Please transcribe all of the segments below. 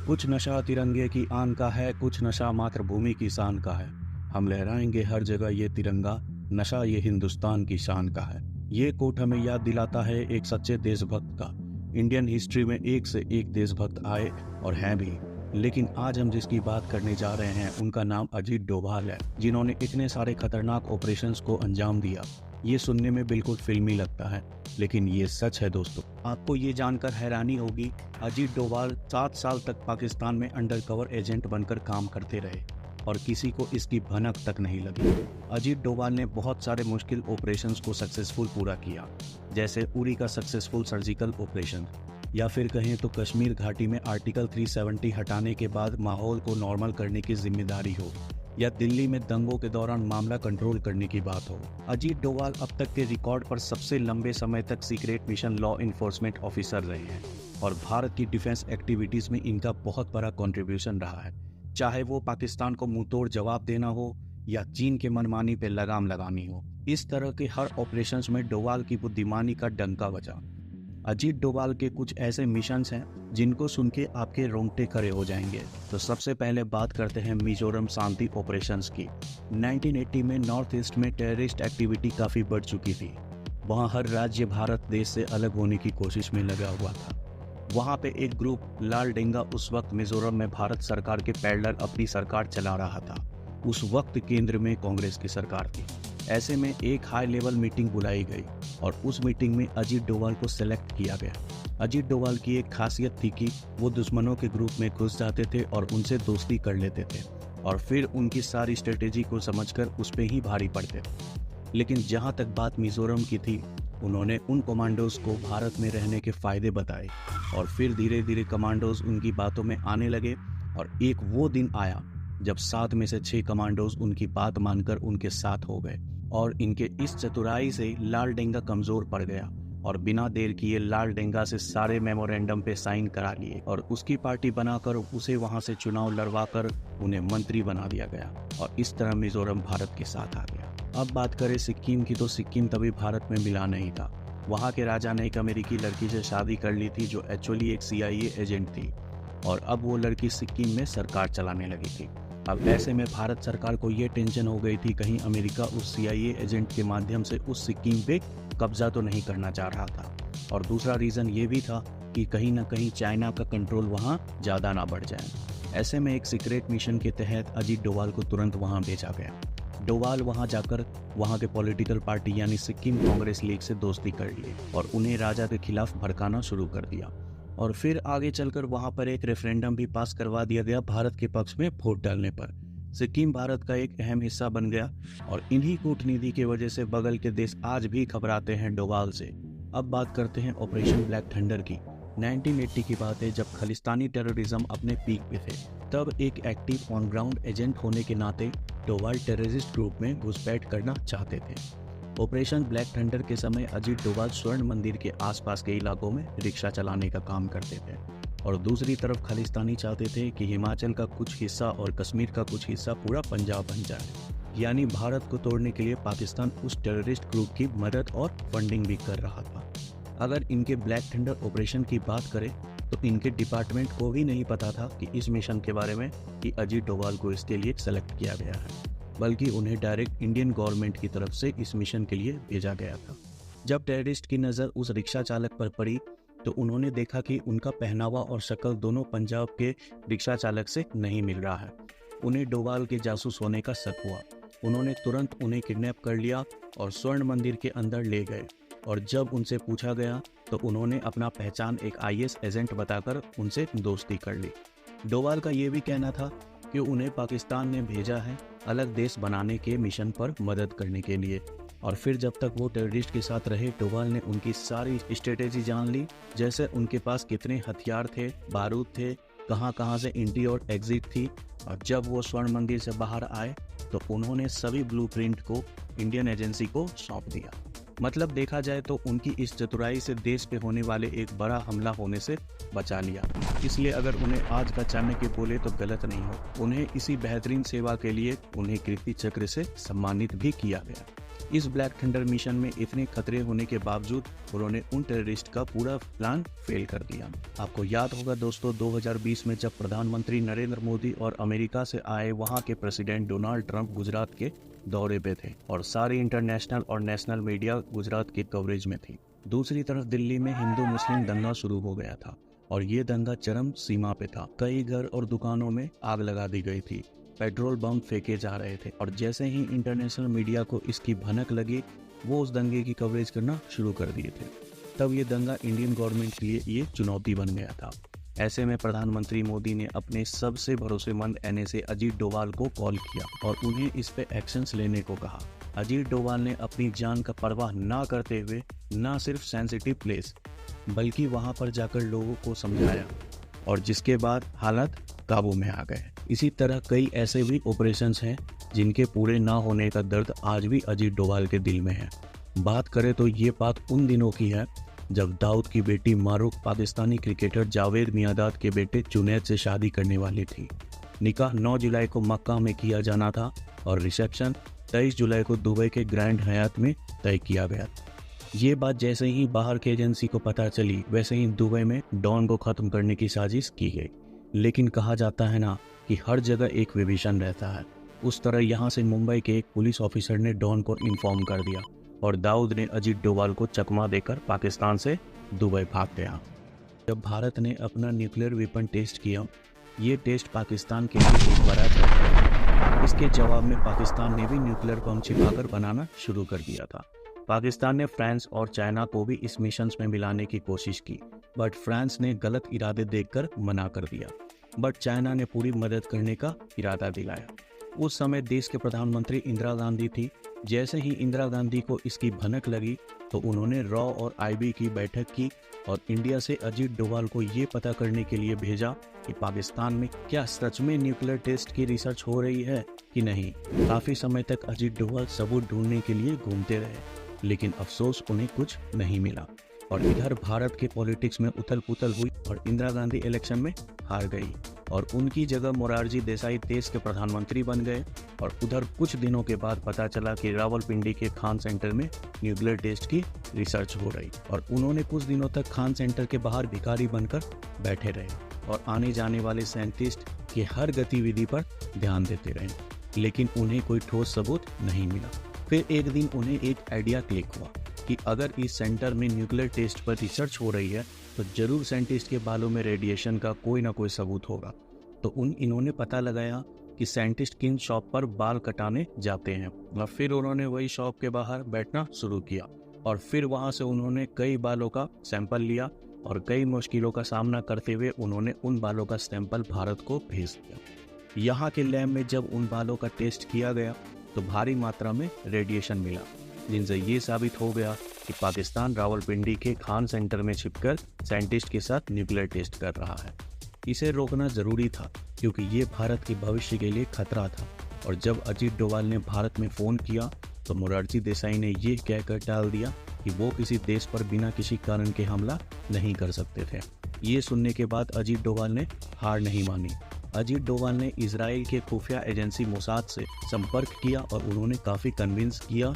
कुछ नशा तिरंगे की आन का है, कुछ नशा मातृभूमि की शान का है। हम लहराएंगे हर जगह ये तिरंगा, नशा ये हिंदुस्तान की शान का है। ये कोट हमें याद दिलाता है एक सच्चे देशभक्त का। इंडियन हिस्ट्री में एक से एक देशभक्त आए और हैं भी, लेकिन आज हम जिसकी बात करने जा रहे हैं उनका नाम अजीत डोभाल है, जिन्होंने इतने सारे खतरनाक ऑपरेशंस को अंजाम दिया। ये सुनने में बिल्कुल फिल्मी लगता है, लेकिन ये सच है दोस्तों। आपको ये जानकर हैरानी होगी, अजीत डोभाल 7 साल तक पाकिस्तान में अंडरकवर एजेंट बनकर काम करते रहे और किसी को इसकी भनक तक नहीं लगी। अजीत डोभाल ने बहुत सारे मुश्किल ऑपरेशंस को सक्सेसफुल पूरा किया, जैसे उरी का सक्सेसफुल सर्जिकल ऑपरेशन, या फिर कहें तो कश्मीर घाटी में आर्टिकल 370 हटाने के बाद माहौल को नॉर्मल करने की जिम्मेदारी हो, या दिल्ली में दंगों के दौरान मामला कंट्रोल करने की बात हो। अजीत डोभाल अब तक के रिकॉर्ड पर सबसे लंबे समय तक secret mission law enforcement officer रहे हैं और भारत की डिफेंस एक्टिविटीज में इनका बहुत बड़ा कंट्रीब्यूशन रहा है, चाहे वो पाकिस्तान को मुंहतोड़ जवाब देना हो या चीन के मनमानी पे लगाम लगानी हो। इस तरह के हर ऑपरेशंस में डोभाल की बुद्धिमानी का डंका बजा। अजीत डोभाल के कुछ ऐसे मिशंस हैं जिनको सुन के आपके रोंगटे खड़े हो जाएंगे। तो सबसे पहले बात करते हैं मिजोरम शांति ऑपरेशंस की। 1980 में नॉर्थ ईस्ट में टेररिस्ट एक्टिविटी काफ़ी बढ़ चुकी थी। वहाँ हर राज्य भारत देश से अलग होने की कोशिश में लगा हुआ था। वहाँ पे एक ग्रुप लाल डेंगा उस वक्त मिजोरम में भारत सरकार के पैरेलल अपनी सरकार चला रहा था। उस वक्त केंद्र में कांग्रेस की सरकार थी। ऐसे में एक हाई लेवल मीटिंग बुलाई गई और उस मीटिंग में अजीत डोभाल को सेलेक्ट किया गया। अजीत डोभाल की एक खासियत थी कि वो दुश्मनों के ग्रुप में घुस जाते थे और उनसे दोस्ती कर लेते थे और फिर उनकी सारी स्ट्रेटेजी को समझकर उस पे ही भारी पड़ते थे। लेकिन जहाँ तक बात मिजोरम की थी, उन्होंने उन कमांडोज को भारत में रहने के फायदे बताए और फिर धीरे धीरे कमांडोज उनकी बातों में आने लगे और एक वो दिन आया जब 7 में से 6 कमांडोज उनकी बात मानकर उनके साथ हो गए और इनके इस चतुराई से लाल डेंगा कमजोर पड़ गया और बिना देर किए लाल डेंगा से सारे मेमोरेंडम पे साइन करा लिए और उसकी पार्टी बनाकर उसे वहां से चुनाव लड़वाकर उन्हें मंत्री बना दिया गया और इस तरह मिजोरम भारत के साथ आ गया। अब बात करें सिक्किम की, तो सिक्किम तभी भारत में मिला नहीं था। वहाँ के राजा ने एक अमेरिकी लड़की से शादी कर ली थी जो एक्चुअली एक CIA एजेंट थी और अब वो लड़की सिक्किम में सरकार चलाने लगी थी। अब ऐसे में भारत सरकार को ये टेंशन हो गई थी कहीं अमेरिका उस CIA एजेंट के माध्यम से उस सिक्किम पे कब्जा तो नहीं करना चाह रहा था, और दूसरा रीज़न ये भी था कि कहीं ना कहीं चाइना का कंट्रोल वहाँ ज़्यादा ना बढ़ जाए। ऐसे में एक सीक्रेट मिशन के तहत अजीत डोभाल को तुरंत वहाँ भेजा गया। डोभाल वहां जाकर वहां के पॉलिटिकल पार्टी यानी सिक्किम कांग्रेस लीग से दोस्ती कर ली और उन्हें राजा के खिलाफ भड़काना शुरू कर दिया और फिर आगे चलकर वहां पर एक रेफरेंडम भी पास करवा दिया गया भारत के पक्ष में वोट डालने पर। सिक्किम भारत का एक अहम हिस्सा बन गया और इन्हीं कूटनीति की वजह से बगल के देश आज भी घबराते हैं डोभाल से। अब बात करते हैं ऑपरेशन ब्लैक थंडर की। 1980 की बात है जब खालिस्तानी टेररिज्म अपने पीक पे थे। तब एक एक्टिव ऑन ग्राउंड एजेंट होने के नाते डोभाल टेररिस्ट ग्रुप में घुसपैठ करना चाहते थे। ऑपरेशन ब्लैक थंडर के समय अजीत डोभाल स्वर्ण मंदिर के आसपास के इलाकों में रिक्शा चलाने का काम करते थे और दूसरी तरफ खालिस्तानी चाहते थे कि हिमाचल का कुछ हिस्सा और कश्मीर का कुछ हिस्सा पूरा पंजाब बन जाए। यानी भारत को तोड़ने के लिए पाकिस्तान उस टेररिस्ट ग्रुप की मदद और फंडिंग भी कर रहा था। अगर इनके ब्लैक थंडर ऑपरेशन की बात करें तो इनके डिपार्टमेंट को भी नहीं पता था कि इस मिशन के बारे में कि अजीत डोभाल को इसके लिए सेलेक्ट किया गया है, बल्कि उन्हें डायरेक्ट इंडियन गवर्नमेंट की तरफ से इस मिशन के लिए भेजा गया था। जब टेररिस्ट की नज़र उस रिक्शा चालक पर पड़ी तो उन्होंने देखा कि उनका पहनावा और शक्ल दोनों पंजाब के रिक्शा चालक से नहीं मिल रहा है। उन्हें डोभाल के जासूस होने का शक हुआ। उन्होंने तुरंत उन्हें किडनैप कर लिया और स्वर्ण मंदिर के अंदर ले गए और जब उनसे पूछा गया तो उन्होंने अपना पहचान एक IS एजेंट बताकर उनसे दोस्ती कर ली। डोभाल का ये भी कहना था कि उन्हें पाकिस्तान ने भेजा है अलग देश बनाने के मिशन पर मदद करने के लिए, और फिर जब तक वो टेररिस्ट के साथ रहे डोभाल ने उनकी सारी स्ट्रेटेजी जान ली, जैसे उनके पास कितने हथियार थे, बारूद थे, कहाँ से एंट्री और एग्जिट थी। और जब वो स्वर्ण मंदिर से बाहर आए तो उन्होंने सभी ब्लूप्रिंट को इंडियन एजेंसी को सौंप दिया। मतलब देखा जाए तो उनकी इस चतुराई से देश पे होने वाले एक बड़ा हमला होने से बचा लिया। इसलिए अगर उन्हें आज का चाणक्य बोले तो गलत नहीं हो। उन्हें इसी बेहतरीन सेवा के लिए उन्हें कीर्ति चक्र से सम्मानित भी किया गया। इस ब्लैक थंडर मिशन में इतने खतरे होने के बावजूद उन्होंने उन टेररिस्ट का पूरा प्लान फेल कर दिया। आपको याद होगा दोस्तों, 2020 में जब प्रधानमंत्री नरेंद्र मोदी और अमेरिका से आए वहां के प्रेसिडेंट डोनाल्ड ट्रंप गुजरात के दौरे पे थे और सारी इंटरनेशनल और नेशनल मीडिया गुजरात की कवरेज में थी। दूसरी तरफ दिल्ली में हिंदू मुस्लिम दंगा शुरू हो गया था और ये दंगा चरम सीमा पे था। कई घर और दुकानों में आग लगा दी गई थी, पेट्रोल बम फेंके जा रहे थे और जैसे ही इंटरनेशनल मीडिया को इसकी भनक लगी वो उस दंगे की कवरेज करना शुरू कर दिए थे। तब ये दंगा इंडियन गवर्नमेंट के लिए ये चुनौती बन गया था। ऐसे में प्रधानमंत्री मोदी ने अपने सबसे भरोसेमंद एनएसए अजीत डोभाल को कॉल किया और उन्हें इस पे एक्शंस लेने को कहा। अजीत डोभाल ने अपनी जान का परवाह ना करते हुए न सिर्फ सेंसिटिव प्लेस बल्कि वहां पर जाकर लोगों को समझाया और जिसके बाद हालात काबू में आ गए। इसी तरह कई ऐसे भी ऑपरेशंस हैं जिनके पूरे ना होने का दर्द आज भी अजीत डोभाल के दिल में है। बात करें तो ये बात उन दिनों की है जब दाऊद की बेटी मारूफ पाकिस्तानी क्रिकेटर जावेद मियांदाद के बेटे जुनैद से शादी करने वाली थी। निकाह 9 जुलाई को मक्का में किया जाना था और रिसेप्शन 23 जुलाई को दुबई के ग्रैंड हयात में तय किया गया। ये बात जैसे ही बाहर के एजेंसी को पता चली वैसे ही दुबई में डॉन को खत्म करने की साजिश की गई। लेकिन कहा जाता है ना कि हर जगह एक विभीषण रहता है, उस तरह यहाँ से मुंबई के एक पुलिस ऑफिसर ने डॉन को इन्फॉर्म कर दिया और दाऊद ने अजीत डोभाल को चकमा देकर पाकिस्तान से दुबई भाग गया। जब भारत ने अपना न्यूक्लियर वेपन टेस्ट किया, ये टेस्ट पाकिस्तान के लिए एक बड़ा झटका था। इसके जवाब में पाकिस्तान ने भी न्यूक्लियर बम छिपाकर बनाना शुरू कर दिया था। पाकिस्तान ने फ्रांस और चाइना को भी इस मिशन में मिलाने की कोशिश की, बट फ्रांस ने गलत इरादे देखकर मना कर दिया, बट चाइना ने पूरी मदद करने का इरादा दिलाया। उस समय देश के प्रधानमंत्री इंदिरा गांधी थी। जैसे ही इंदिरा गांधी को इसकी भनक लगी तो उन्होंने रॉ और आईबी की बैठक की और इंडिया से अजीत डोभाल को ये पता करने के लिए भेजा कि पाकिस्तान में क्या सच में न्यूक्लियर टेस्ट की रिसर्च हो रही है कि नहीं। काफी समय तक अजीत डोभाल सबूत ढूंढने के लिए घूमते रहे, लेकिन अफसोस उन्हें कुछ नहीं मिला। और इधर भारत के पॉलिटिक्स में उथल पुथल हुई और इंदिरा गांधी इलेक्शन में हार गई और उनकी जगह मोरारजी देसाई देश के प्रधानमंत्री बन गए। और उधर कुछ दिनों के बाद पता चला कि रावलपिंडी के खान सेंटर में न्यूक्लियर टेस्ट की रिसर्च हो रही और उन्होंने कुछ दिनों तक खान सेंटर के बाहर भिखारी बनकर बैठे रहे और आने जाने वाले साइंटिस्ट की हर गतिविधि पर ध्यान देते रहे, लेकिन उन्हें कोई ठोस सबूत नहीं मिला। फिर एक दिन उन्हें एक आइडिया क्लिक हुआ कि अगर इस सेंटर में न्यूक्लियर टेस्ट पर रिसर्च हो रही है तो जरूर साइंटिस्ट के बालों में रेडिएशन का कोई ना कोई सबूत होगा। तो इन्होंने पता लगाया कि साइंटिस्ट किन शॉप पर बाल कटाने जाते हैं और फिर उन्होंने वही शॉप के बाहर बैठना शुरू किया और फिर वहां से उन्होंने कई बालों का सैंपल लिया और कई मुश्किलों का सामना करते हुए उन्होंने उन बालों का सैंपल भारत को भेज दिया। यहाँ के लैब में जब उन बालों का टेस्ट किया गया तो भारी मात्रा में रेडिएशन मिला, जिनसे ये साबित हो गया कि पाकिस्तान रावलपिंडी के खान सेंटर में छिपकर साइंटिस्ट के साथ न्यूक्लियर टेस्ट कर रहा है। इसे रोकना जरूरी था क्योंकि ये भारत के भविष्य के लिए खतरा था। और जब अजीत डोभाल ने भारत में फ़ोन किया तो मोरारजी देसाई ने ये कहकर टाल दिया कि वो किसी देश पर बिना किसी कारण के हमला नहीं कर सकते थे। ये सुनने के बाद अजीत डोभाल ने हार नहीं मानी। अजीत डोभाल ने इजराइल के खुफिया एजेंसी मोसाद से संपर्क किया और उन्होंने काफ़ी कन्विंस किया,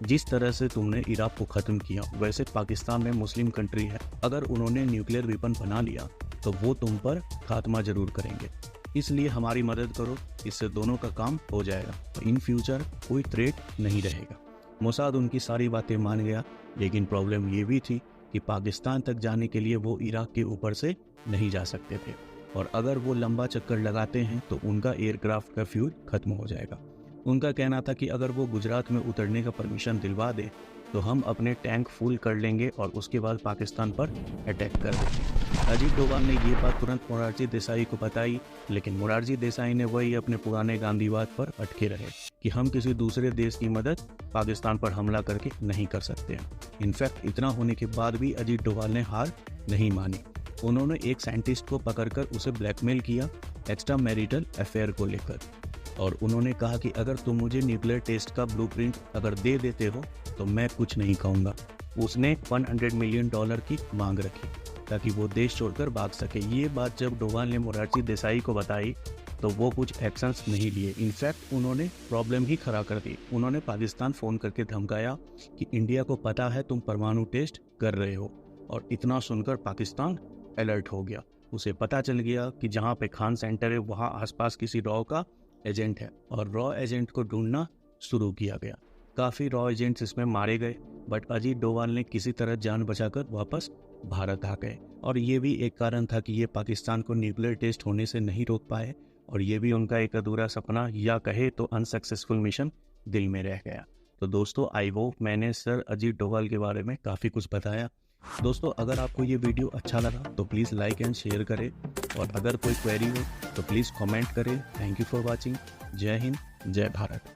जिस तरह से तुमने इराक को ख़त्म किया वैसे पाकिस्तान में मुस्लिम कंट्री है, अगर उन्होंने न्यूक्लियर वेपन बना लिया तो वो तुम पर खात्मा जरूर करेंगे, इसलिए हमारी मदद करो, इससे दोनों का काम हो जाएगा तो इन फ्यूचर कोई थ्रेट नहीं रहेगा। मोसाद उनकी सारी बातें मान गया, लेकिन प्रॉब्लम ये भी थी कि पाकिस्तान तक जाने के लिए वो इराक के ऊपर से नहीं जा सकते थे और अगर वो लंबा चक्कर लगाते हैं तो उनका एयरक्राफ्ट का फ्यूल खत्म हो जाएगा। उनका कहना था कि अगर वो गुजरात में उतरने का परमिशन दिलवा दे तो हम अपने टैंक फुल कर लेंगे और उसके बाद पाकिस्तान पर अटैक कर देंगे। अजीत डोभाल ने ये बात तुरंत मोरारजी देसाई को बताई, लेकिन मोरारजी देसाई ने वही अपने पुराने गांधीवाद पर अटके रहे कि हम किसी दूसरे देश की मदद पाकिस्तान पर हमला करके नहीं कर सकते हैं। इनफैक्ट इतना होने के बाद भी अजीत डोभाल ने हार नहीं मानी। उन्होंने एक साइंटिस्ट को पकड़कर उसे ब्लैकमेल किया एक्स्ट्रा मैरिटल अफेयर को लेकर और उन्होंने कहा कि अगर तुम मुझे न्यूक्लियर टेस्ट का ब्लूप्रिंट अगर दे देते हो तो मैं कुछ नहीं कहूँगा। उसने $100 मिलियन की मांग रखी ताकि वो देश छोड़कर भाग सके। ये बात जब डोभाल ने मोरारजी देसाई को बताई तो वो कुछ एक्शंस नहीं लिए। इनफैक्ट उन्होंने प्रॉब्लम ही खड़ा कर दी। उन्होंने पाकिस्तान फ़ोन करके धमकाया कि इंडिया को पता है तुम परमाणु टेस्ट कर रहे हो। और इतना सुनकर पाकिस्तान अलर्ट हो गया। उसे पता चल गया कि जहाँ पे खान सेंटर है वहाँ आसपास किसी रॉ का एजेंट है और रॉ एजेंट को ढूंढना शुरू किया गया। काफ़ी रॉ एजेंट्स इसमें मारे गए, बट अजीत डोभाल ने किसी तरह जान बचाकर वापस भारत आ गए। और ये भी एक कारण था कि ये पाकिस्तान को न्यूक्लियर टेस्ट होने से नहीं रोक पाए, और ये भी उनका एक अधूरा सपना या कहे तो अनसक्सेसफुल मिशन दिल में रह गया। तो दोस्तों, आई होप मैंने सर अजीत डोभाल के बारे में काफ़ी कुछ बताया। दोस्तों, अगर आपको ये वीडियो अच्छा लगा तो प्लीज़ लाइक एंड शेयर करें, और अगर कोई क्वेरी हो तो प्लीज़ कमेंट करें। Thank you for watching. जय हिंद, जय भारत।